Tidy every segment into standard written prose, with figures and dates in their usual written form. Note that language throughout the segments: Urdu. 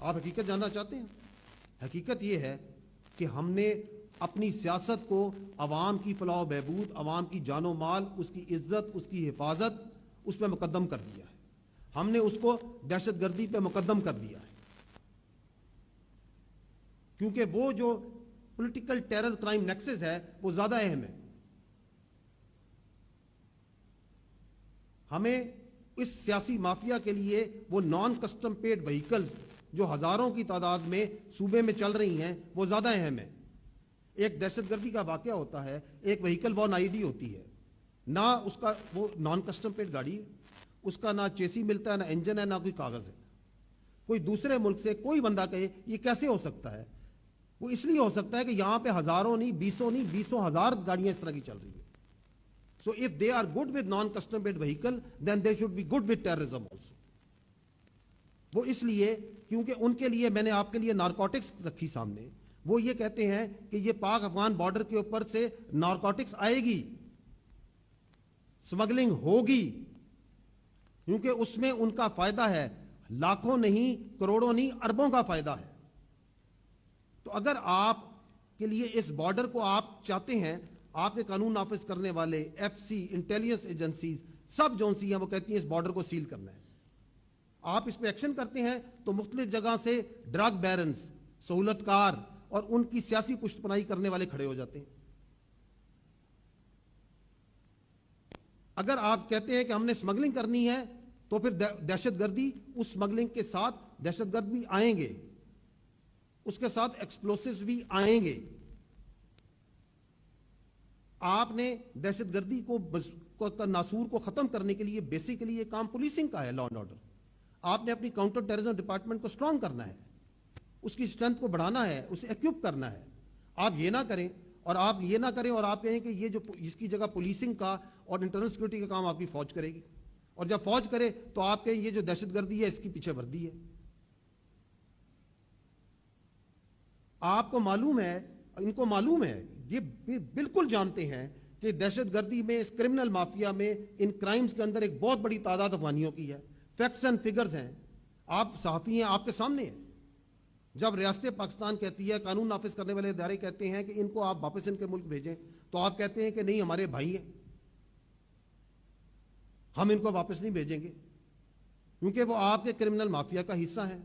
آپ حقیقت جاننا چاہتے ہیں؟ حقیقت یہ ہے کہ ہم نے اپنی سیاست کو عوام کی فلاح و بہبود، عوام کی جان و مال، اس کی عزت، اس کی حفاظت، اس پہ مقدم کر دیا ہے. ہم نے اس کو دہشت گردی پہ مقدم کر دیا ہے، کیونکہ وہ جو پولیٹیکل ٹیرر کرائم نیکسس ہے وہ زیادہ اہم ہے. ہمیں اس سیاسی مافیا کے لیے وہ نان کسٹم پیڈ وہیکلز جو ہزاروں کی تعداد میں صوبے میں چل رہی ہیں وہ زیادہ اہم ہے. ایک دہشت گردی کا واقعہ ہوتا ہے، ایک وہیکل ون آئی ڈی ہوتی ہے، نہ اس کا وہ نان کسٹم پیڈ گاڑی ہے، اس کا نہ چیسی ملتا ہے، نہ انجن ہے، نہ کوئی کاغذ ہے. کوئی دوسرے ملک سے کوئی بندہ کہے یہ کیسے ہو سکتا ہے؟ وہ اس لیے ہو سکتا ہے کہ یہاں پہ ہزاروں نہیں، بیسوں ہزار گاڑیاں اس طرح کی چل رہی ہیں. So if they are good with non-custom made vehicle, then they should be good with terrorism also. وہ اس لیے کیونکہ ان کے لیے میں نے آپ کے لیے نارکوٹکس رکھی سامنے. وہ یہ کہتے ہیں کہ یہ پاک افغان بارڈر کے اوپر سے نارکوٹکس آئے گی، سمگلنگ ہوگی، کیونکہ اس میں ان کا فائدہ ہے، لاکھوں نہیں، کروڑوں نہیں، اربوں کا فائدہ ہے. تو اگر آپ کے لیے اس بارڈر کو آپ چاہتے ہیں، آپ کے قانون نافذ کرنے والے ایف سی، انٹیلیجنس ایجنسیز، سب جو سی ہیں وہ کہتی ہیں اس بارڈر کو سیل کرنا ہے. آپ اس پہ ایکشن کرتے ہیں تو مختلف جگہ سے ڈرگ بیرنز، سہولت کار اور ان کی سیاسی پشت پناہی کرنے والے کھڑے ہو جاتے ہیں. اگر آپ کہتے ہیں کہ ہم نے اسمگلنگ کرنی ہے تو پھر دہشت گردی، اس اسمگلنگ کے ساتھ دہشت گرد بھی آئیں گے، اس کے ساتھ ایکسپلوسیوز بھی آئیں گے. آپ نے دہشت گردی کو ناسور کو ختم کرنے کے لیے بیسیکلی یہ کام پولیسنگ کا ہے، لا اینڈ آرڈر. آپ نے اپنی کاؤنٹر ٹیررزم ڈپارٹمنٹ کو سٹرانگ کرنا ہے، اس کی اسٹرینتھ کو بڑھانا ہے، اسے ایکوپ کرنا ہے. آپ یہ نہ کریں اور آپ کہیں کہ یہ جو اس کی جگہ پولیسنگ کا اور انٹرنل سیکورٹی کا کام آپ کی فوج کرے گی، اور جب فوج کرے تو آپ کہیں یہ جو دہشت گردی ہے اس کی پیچھے وردی ہے. آپ کو معلوم ہے، ان کو معلوم ہے، یہ بالکل جانتے ہیں کہ دہشت گردی میں، اس کرمنل مافیا میں، ان کرائمز کے اندر ایک بہت بڑی تعداد افغانیوں کی ہے. فیکٹس اینڈ فگرز ہیں، آپ صحافی ہیں، آپ کے سامنے ہیں. جب ریاست پاکستان کہتی ہے، قانون نافذ کرنے والے ادارے کہتے ہیں کہ ان کو آپ واپس ان کے ملک بھیجیں، تو آپ کہتے ہیں کہ نہیں ہمارے بھائی ہیں، ہم ان کو واپس نہیں بھیجیں گے، کیونکہ وہ آپ کے کرمنل مافیا کا حصہ ہیں،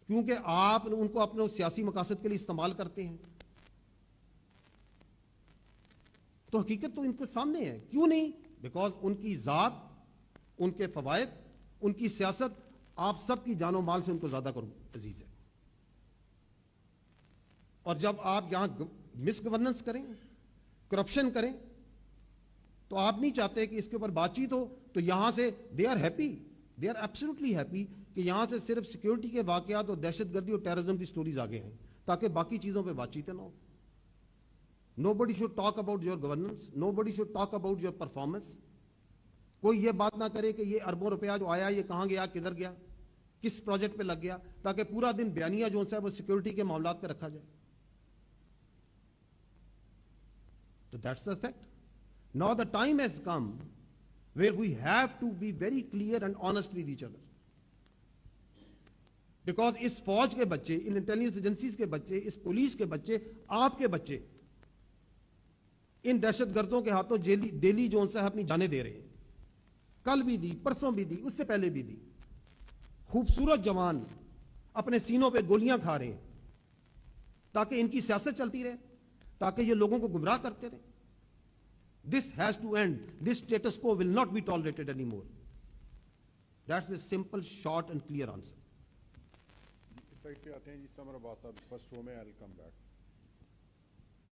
کیونکہ آپ ان کو اپنے سیاسی مقاصد کے لیے استعمال کرتے ہیں. تو حقیقت تو ان کے سامنے ہے. کیوں نہیں؟ بیکاز ان کی ذات، ان کے فوائد، ان کی سیاست آپ سب کی جان و مال سے ان کو زیادہ عزیز ہے. اور جب آپ یہاں مس گورننس کریں، کرپشن کریں، تو آپ نہیں چاہتے کہ اس کے اوپر بات چیت ہو. تو یہاں سے they are happy, they are absolutely happy کہ یہاں سے صرف سیکیورٹی کے واقعات اور دہشت گردی اور ٹیررزم کی سٹوریز آگے ہیں، تاکہ باقی چیزوں پہ بات چیتیں نہ ہو. Nobody should talk about your governance. Nobody should talk about your performance. کوئی یہ بات نہ کرے کہ یہ اربوں روپیہ جو آیا یہ کہاں گیا، کدھر گیا، کس پروجیکٹ پہ لگ گیا، تاکہ پورا دن بیانیہ جو ہے وہ سیکیورٹی کے معاملات پہ رکھا جائے. So that's the fact. Now the time has come where we have to be very clear and honest with each other. Because اس فوج کے بچے، ان انٹیلیجنس ایجنسیز کے بچے، اس پولیس کے بچے، آپ کے بچے ان دہشت گردوں کے ہاتھوں ڈیلی جو ہے اپنی جانیں دے رہے ہیں. کل بھی دی، پرسوں بھی دی، اس سے پہلے بھی دی. خوبصورت جوان اپنے سینوں پہ گولیاں کھا رہے ہیں تاکہ ان کی سیاست چلتی رہے، تاکہ یہ لوگوں کو گمراہ کرتے رہے. This has to end. This status quo will not be tolerated anymore. That's the simple, short and clear answer. اس سائڈ پہ آتے ہیں جی. سمر عباس صاحب فرسٹ رو میں. I'll come back.